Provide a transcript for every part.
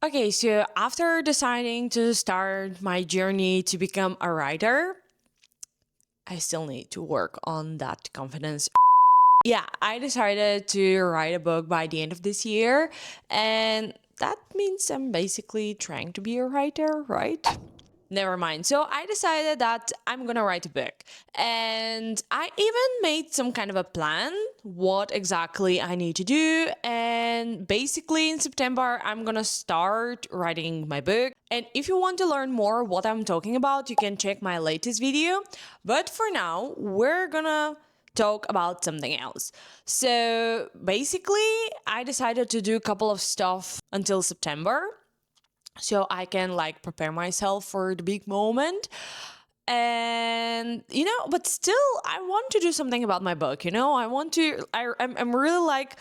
Okay, so after deciding to start my journey to become a writer, I still need to work on that confidence. Yeah, I decided to write a book by the end of this year, and that means I'm basically trying to be a writer, right? Never mind. So I decided that I'm gonna write a book. And I even made some kind of a plan, what exactly I need to do. And basically in September, I'm gonna start writing my book. And if you want to learn more what I'm talking about, you can check my latest video. But for now, we're gonna talk about something else. So basically, I decided to do a couple of stuff until September so I can like prepare myself for the big moment. And but still I want to do something about my book. I want to I'm really like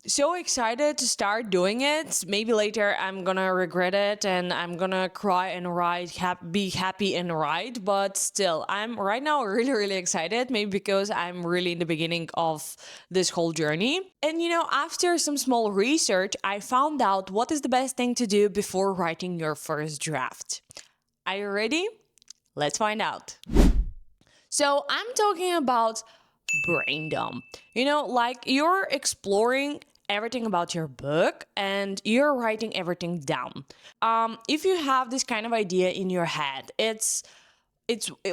so excited to start doing it. Maybe later I'm gonna regret it and I'm gonna cry and write, be happy and write. But still, I'm right now really, really excited. Maybe because I'm really in the beginning of this whole journey. And after some small research, I found out what is the best thing to do before writing your first draft. Are you ready? Let's find out. So I'm talking about brain dump. Like you're exploring everything about your book and you're writing everything down. If you have this kind of idea in your head,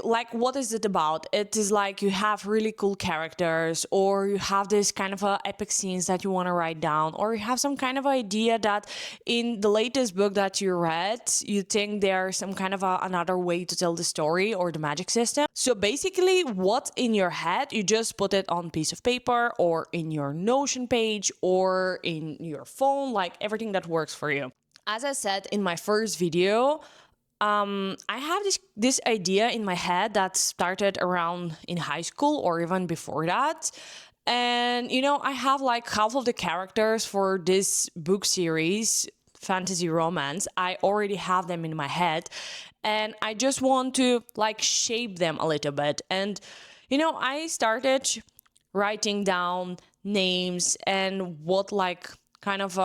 like, what is it about? It is like you have really cool characters, or you have this kind of epic scenes that you want to write down, or you have some kind of idea that in the latest book that you read, you think there's some kind of another way to tell the story or the magic system. So basically, what's in your head, you just put it on a piece of paper or in your Notion page or in your phone, like everything that works for you. As I said in my first video, I have this idea in my head that started around in high school or even before that. And, I have like half of the characters for this book series, fantasy romance. I already have them in my head. And I just want to like shape them a little bit. And, I started writing down names and what like kind of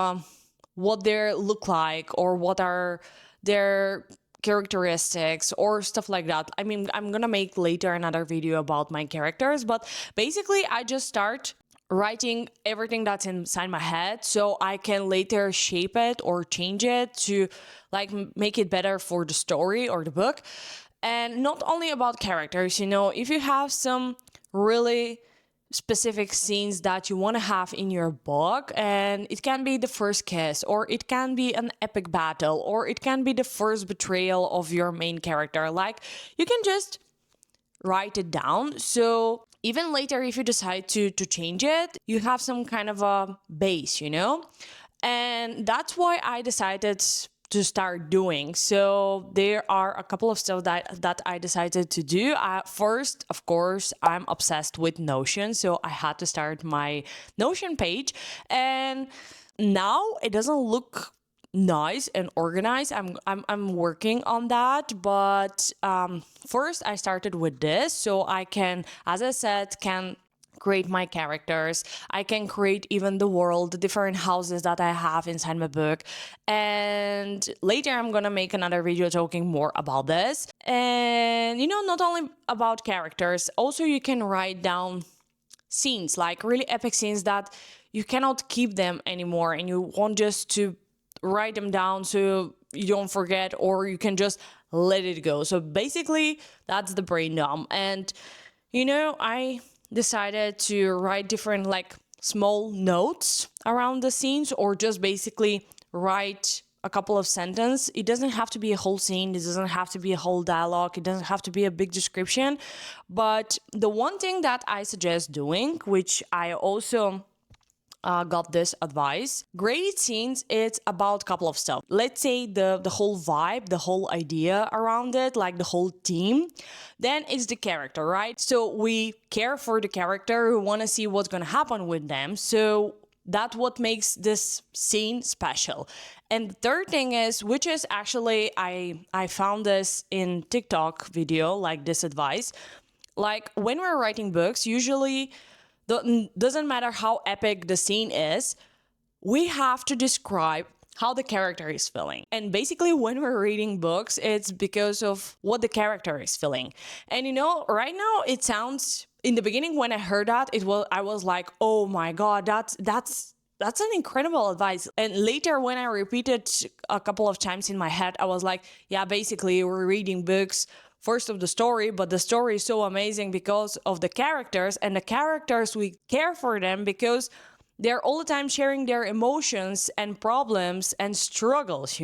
what they look like or what are their characteristics or stuff like that. I mean, I'm gonna make later another video about my characters, but basically I just start writing everything that's inside my head so I can later shape it or change it to like make it better for the story or the book. And not only about characters, if you have some really specific scenes that you want to have in your book, and it can be the first kiss, or it can be an epic battle, or it can be the first betrayal of your main character. Like, you can just write it down, so even later if you decide to change it, you have some kind of a base. And that's why I decided to start doing. So there are a couple of stuff that I decided to do. First, of course, I'm obsessed with Notion, so I had to start my Notion page. And now it doesn't look nice and organized. I'm working on that, but first I started with this, so I can, as I said, can create my characters. I can create even the world, the different houses that I have inside my book. And later I'm gonna make another video talking more about this. And not only about characters, also you can write down scenes, like really epic scenes that you cannot keep them anymore and you want just to write them down so you don't forget, or you can just let it go. So basically that's the brain dump. And I decided to write different like small notes around the scenes, or just basically write a couple of sentences. It doesn't have to be a whole scene. It doesn't have to be a whole dialogue. It doesn't have to be a big description. But the one thing that I suggest doing, which I also got this advice. Great scenes, it's about a couple of stuff. Let's say the whole vibe, the whole idea around it, like the whole theme. Then it's the character, right? So we care for the character, we want to see what's going to happen with them. So that's what makes this scene special. And the third thing is, which is actually, I found this in TikTok video, like this advice. Like when we're writing books, usually doesn't matter how epic the scene is, we have to describe how the character is feeling. And basically, when we're reading books, it's because of what the character is feeling. And right now it sounds, in the beginning when I heard that, I was like, oh my God, that's an incredible advice. And later when I repeated a couple of times in my head, I was like, yeah, basically we're reading books first of the story, but the story is so amazing because of the characters, and the characters, we care for them because they're all the time sharing their emotions and problems and struggles,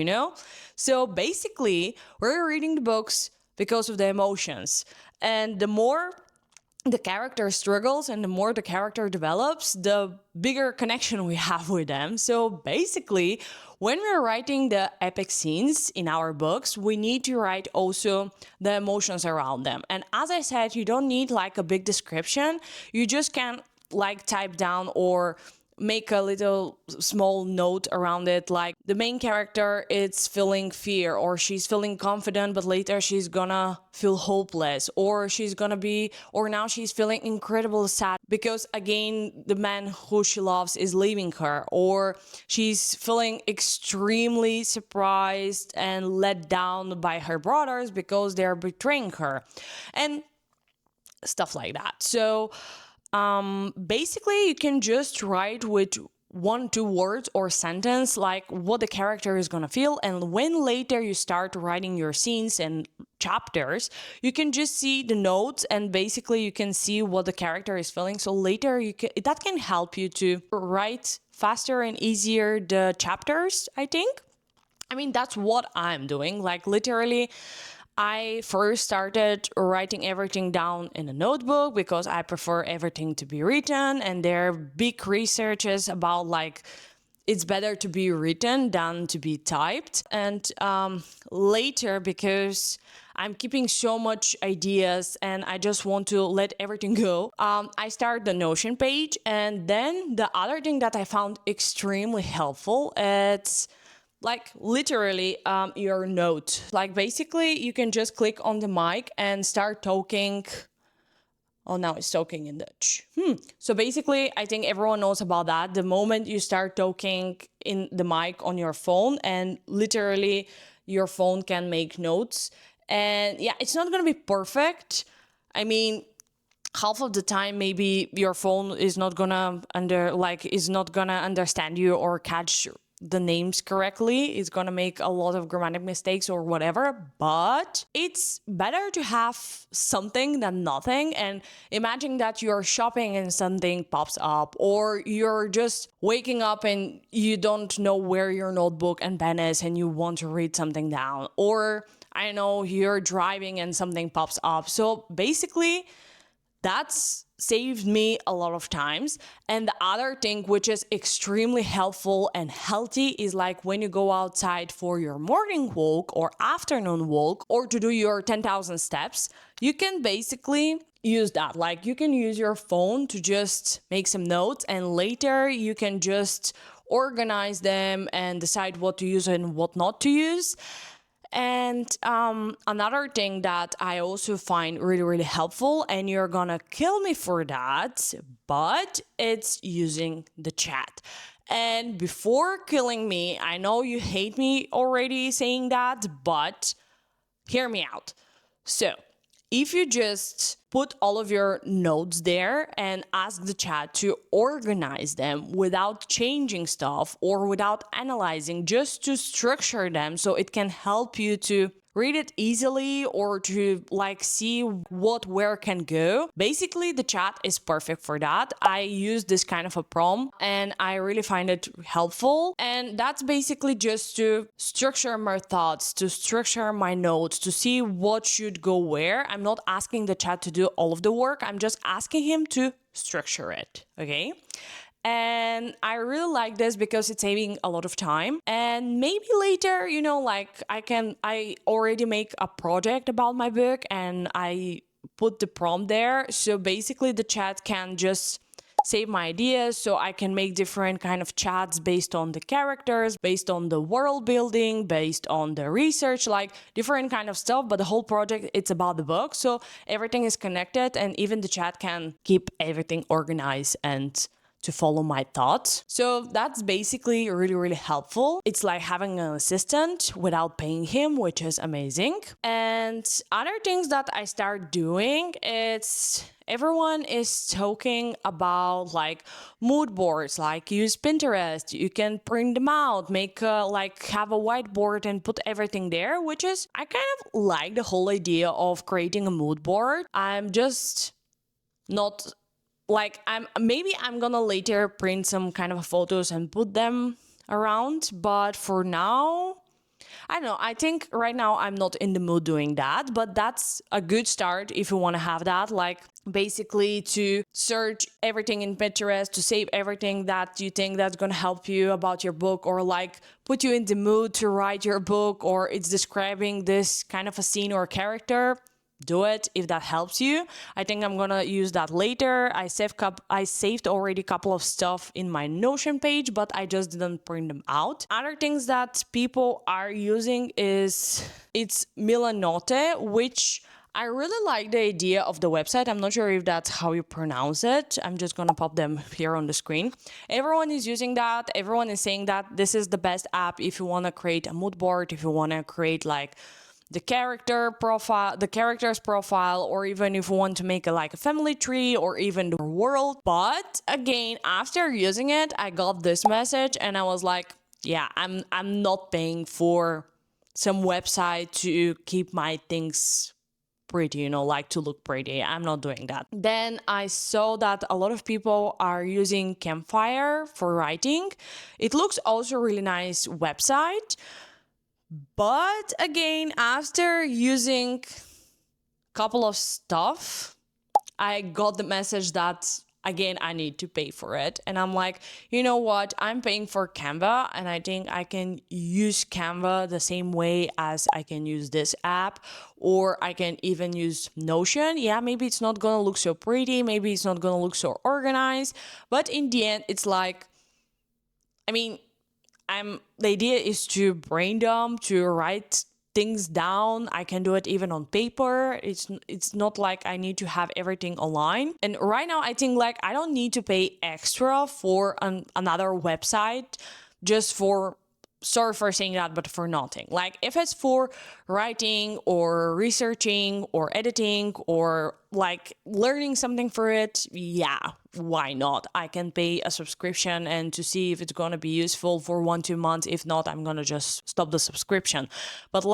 So basically, we're reading the books because of the emotions. And the more the character struggles and the more the character develops, the bigger connection we have with them. So basically, when we're writing the epic scenes in our books, we need to write also the emotions around them. And as I said, you don't need like a big description. You just can like type down or make a little small note around it, like the main character is feeling fear, or she's feeling confident but later she's gonna feel hopeless, or now she's feeling incredibly sad because again the man who she loves is leaving her, or she's feeling extremely surprised and let down by her brothers because they're betraying her, and stuff like that. So basically, you can just write with 1-2 words or sentence like what the character is gonna feel, and when later you start writing your scenes and chapters, you can just see the notes and basically you can see what the character is feeling. So later that can help you to write faster and easier the chapters, I think. I mean, that's what I'm doing. Like literally, I first started writing everything down in a notebook because I prefer everything to be written, and there are big researches about like it's better to be written than to be typed. And later, because I'm keeping so much ideas and I just want to let everything go, I started the Notion page. And then the other thing that I found extremely helpful, it's like literally your note. Like basically you can just click on the mic and start talking. Oh, now it's talking in Dutch. So basically, I think everyone knows about that. The moment you start talking in the mic on your phone, and literally your phone can make notes. And yeah, it's not going to be perfect. I mean, half of the time maybe your phone is not gonna understand you or catch the names correctly. It's gonna make a lot of grammatic mistakes or whatever, but it's better to have something than nothing. And imagine that you're shopping and something pops up, or you're just waking up and you don't know where your notebook and pen is and you want to read something down, or I know you're driving and something pops up. So basically, that's saved me a lot of times. And the other thing which is extremely helpful and healthy is like when you go outside for your morning walk or afternoon walk, or to do your 10,000 steps, you can basically use that. Like you can use your phone to just make some notes, and later you can just organize them and decide what to use and what not to use. And another thing that I also find really, really helpful, and you're gonna kill me for that, but it's using the chat. And before killing me, I know you hate me already saying that, but hear me out. So if you just put all of your notes there and ask the chat to organize them without changing stuff or without analyzing, just to structure them so it can help you to read it easily or to like see what where can go. Basically, the chat is perfect for that. I use this kind of a prompt and I really find it helpful. And that's basically just to structure my thoughts, to structure my notes, to see what should go where. I'm not asking the chat to do all of the work. I'm just asking him to structure it. Okay. And I really like this because it's saving a lot of time. And maybe later, I already make a project about my book and I put the prompt there. So basically the chat can just save my ideas, so I can make different kind of chats based on the characters, based on the world building, based on the research, like different kind of stuff. But the whole project, it's about the book. So everything is connected, and even the chat can keep everything organized and to follow my thoughts. So that's basically really, really helpful. It's like having an assistant without paying him, which is amazing. And other things that I start doing, it's everyone is talking about like mood boards, like use Pinterest. You can print them out, make have a whiteboard and put everything there, which is, I kind of like the whole idea of creating a mood board. I'm just not like, I'm gonna later print some kind of photos and put them around, but for now, I don't know. I think right now I'm not in the mood doing that, but that's a good start if you want to have that. Like basically to search everything in Pinterest, to save everything that you think that's going to help you about your book, or like put you in the mood to write your book, or it's describing this kind of a scene or character. Do it if that helps you. I think I'm gonna use that later. I saved already a couple of stuff in my Notion page, but I just didn't print them out. Other things that people are using it's Milanote, which I really like the idea of the website. I'm not sure if that's how you pronounce it. I'm just gonna pop them here on the screen. Everyone is using that. Everyone is saying that this is the best app if you wanna create a mood board, if you wanna create like the character's profile, or even if you want to make a family tree, or even the world. But again, after using it, I got this message and I was like, yeah, I'm not paying for some website to keep my things pretty, like to look pretty. I'm not doing that. Then I saw that a lot of people are using Campfire for writing. It looks also a really nice website. But again, after using a couple of stuff, I got the message that, again, I need to pay for it. And I'm like, you know what? I'm paying for Canva, and I think I can use Canva the same way as I can use this app, or I can even use Notion. Yeah, maybe it's not gonna look so pretty. Maybe it's not gonna look so organized. But in the end, it's like, the idea is to brain dump, to write things down. I can do it even on paper. It's not like I need to have everything online. And right now, I think like I don't need to pay extra for another website just for, sorry for saying that, but for nothing. Like if it's for writing or researching or editing or like learning something for it, yeah, why not? I can pay a subscription and to see if it's going to be useful for 1-2 months. If not, I'm going to just stop the subscription. But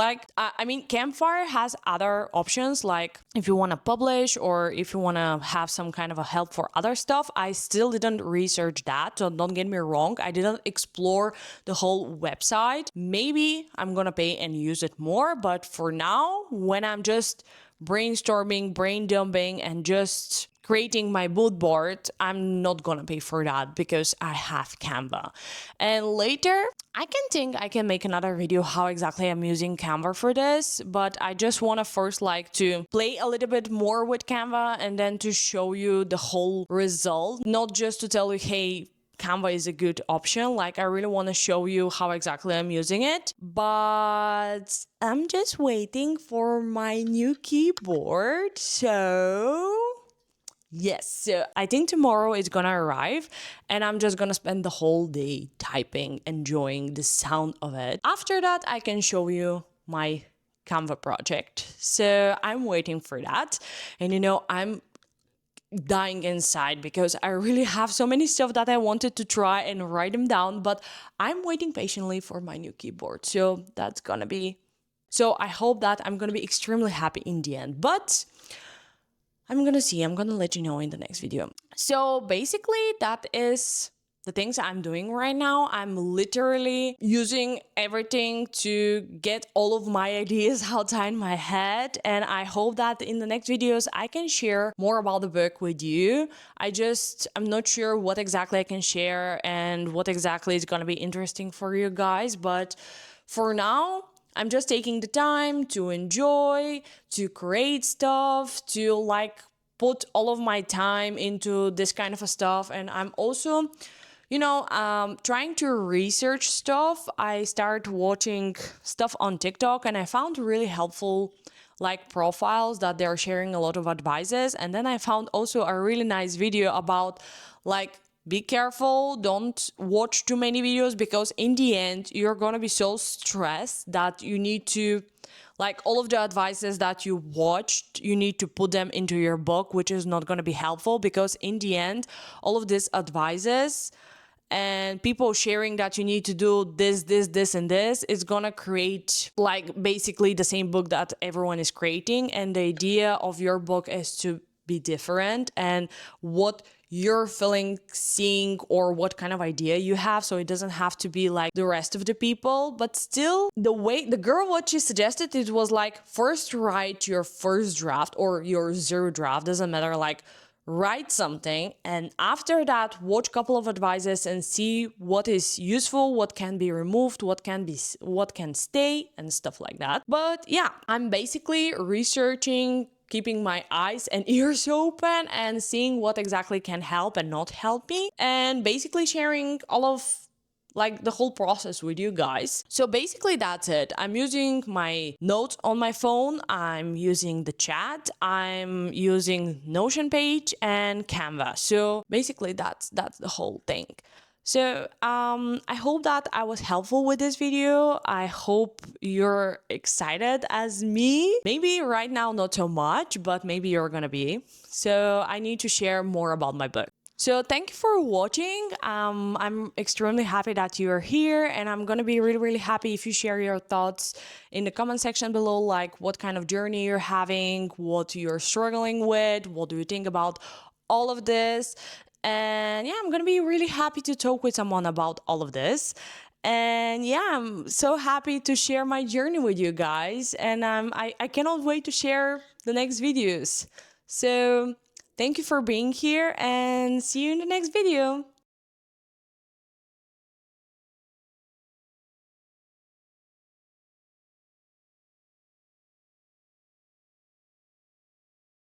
Campfire has other options. Like if you want to publish, or if you want to have some kind of a help for other stuff, I still didn't research that. So don't get me wrong. I didn't explore the whole website. Maybe I'm going to pay and use it more. But for now, when I'm just brainstorming, brain dumping, and just creating my mood board, I'm not gonna pay for that because I have Canva. And later, I can make another video how exactly I'm using Canva for this, but I just want to first to play a little bit more with Canva and then to show you the whole result, not just to tell you, hey, Canva is a good option. I really want to show you how exactly I'm using it, but I'm just waiting for my new keyboard. Yes, so I think tomorrow it's gonna arrive and I'm just gonna spend the whole day typing, enjoying the sound of it. After that, I can show you my Canva project. So I'm waiting for that. And I'm dying inside because I really have so many stuff that I wanted to try and write them down, but I'm waiting patiently for my new keyboard. So that's gonna be, so I hope that I'm gonna be extremely happy in the end, but I'm gonna let you know in the next video. So basically that is the things I'm doing right now. I'm literally using everything to get all of my ideas outside my head. And I hope that in the next videos, I can share more about the book with you. I'm not sure what exactly I can share and what exactly is gonna be interesting for you guys. But for now, I'm just taking the time to enjoy, to create stuff, to put all of my time into this kind of a stuff. And I'm also, trying to research stuff. I started watching stuff on TikTok and I found really helpful profiles that they're sharing a lot of advices. And then I found also a really nice video about be careful, don't watch too many videos, because in the end you're gonna be so stressed that you need to, like, all of the advices that you watched, you need to put them into your book, which is not gonna be helpful, because in the end all of these advices and people sharing that you need to do this and this is gonna create like basically the same book that everyone is creating. And the idea of your book is to be different and what you're feeling, seeing, or what kind of idea you have. So it doesn't have to be like the rest of the people. But still, the way the girl, what she suggested, it was like, first write your first draft or your zero draft, doesn't matter, like write something, and after that watch a couple of advices and see what is useful, what can be removed, what can stay, and stuff like that. But yeah, I'm basically researching, keeping my eyes and ears open and seeing what exactly can help and not help me, and basically sharing all of like the whole process with you guys. So basically that's it. I'm using my notes on my phone, I'm using the chat, I'm using Notion page and Canva. So basically that's the whole thing. So I hope that I was helpful with this video. I hope you're excited as me. Maybe right now not so much, but maybe you're gonna be. So I need to share more about my book. So thank you for watching. I'm extremely happy that you're here, and I'm gonna be really happy if you share your thoughts in the comment section below, like what kind of journey you're having, what you're struggling with, what do you think about all of this. And yeah, I'm gonna be really happy to talk with someone about all of this. And yeah, I'm so happy to share my journey with you guys, and I cannot wait to share the next videos. So thank you for being here, and see you in the next video.